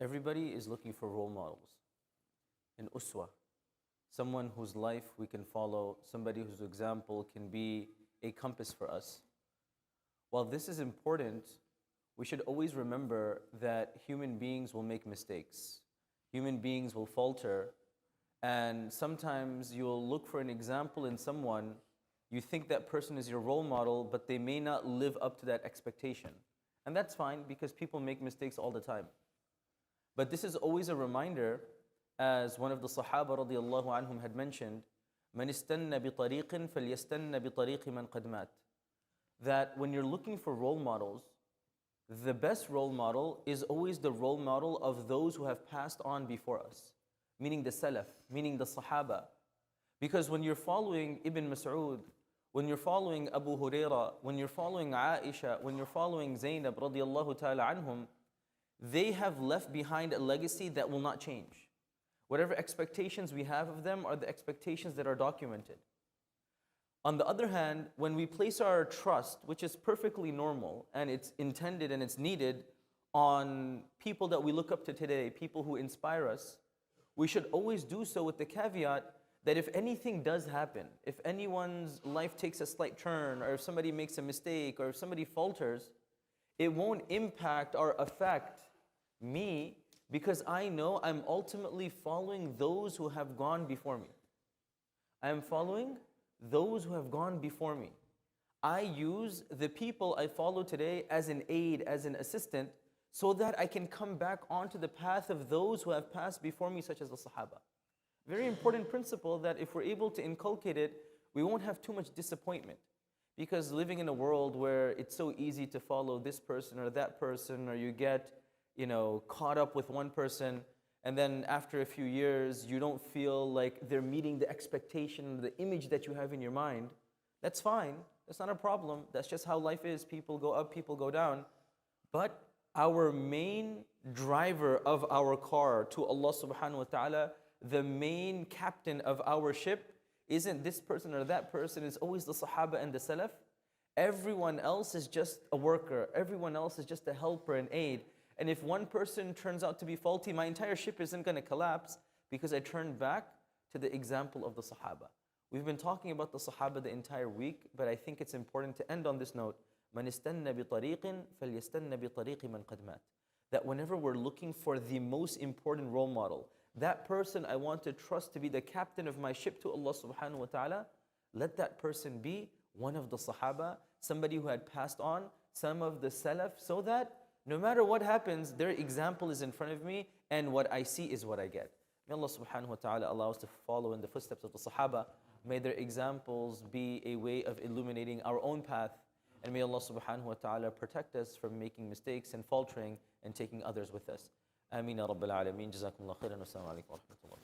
Everybody is looking for role models, an uswa, someone whose life we can follow, somebody whose example can be a compass for us. While this is important, we should always remember that human beings will make mistakes. Human beings will falter, and sometimes you'll look for an example in someone, you think that person is your role model, but they may not live up to that expectation. And that's fine, because people make mistakes all the time. But this is always a reminder, as one of the Sahaba radiallahu anhum had mentioned, مَنِ اسْتَنَّ بِطَرِيقٍ فَلْيَسْتَنَّ بِطَرِيقِ مَنْ قَدْ مَاتٍ. That when you're looking for role models, the best role model is always the role model of those who have passed on before us, meaning the Salaf, meaning the Sahaba. Because when you're following Ibn Mas'ud, when you're following Abu Huraira, when you're following Aisha, when you're following Zainab radiallahu ta'ala anhum, they have left behind a legacy that will not change. Whatever expectations we have of them are the expectations that are documented. On the other hand, when we place our trust, which is perfectly normal and it's intended and it's needed, on people that we look up to today, people who inspire us, we should always do so with the caveat that if anything does happen, if anyone's life takes a slight turn, or if somebody makes a mistake, or if somebody falters, it won't impact or affect me, because I know I'm ultimately following those who have gone before me. I am following those who have gone before me. I use the people I follow today as an aid, as an assistant, so that I can come back onto the path of those who have passed before me, such as the Sahaba. Very important principle that if we're able to inculcate it, we won't have too much disappointment. Because living in a world where it's so easy to follow this person or that person, or you get, caught up with one person, and then after a few years, you don't feel like they're meeting the expectation, the image that you have in your mind, that's fine. That's not a problem. That's just how life is. People go up, people go down. But our main driver of our car to Allah subhanahu wa ta'ala, the main captain of our ship, isn't this person or that person, it's always the Sahaba and the Salaf. Everyone else is just a worker. Everyone else is just a helper and aid. And if one person turns out to be faulty, my entire ship isn't going to collapse, because I turned back to the example of the Sahaba. We've been talking about the Sahaba the entire week, but I think it's important to end on this note. مَنِ اسْتَنَّ بِطَرِيقٍ فَلْيَسْتَنَّ بِطَرِيقِ مَنْ قَدْ مَاتٍ. That whenever we're looking for the most important role model, that person I want to trust to be the captain of my ship to Allah subhanahu wa ta'ala, let that person be one of the Sahaba, somebody who had passed on, some of the Salaf, so that no matter what happens, their example is in front of me, and what I see is what I get. May Allah subhanahu wa ta'ala allow us to follow in the footsteps of the Sahaba. May their examples be a way of illuminating our own path. And may Allah subhanahu wa ta'ala protect us from making mistakes and faltering and taking others with us. Ameen ya Rabbil Alameen. Jazakumullah khairan. Wassalamu alaikum wa rahmatullah.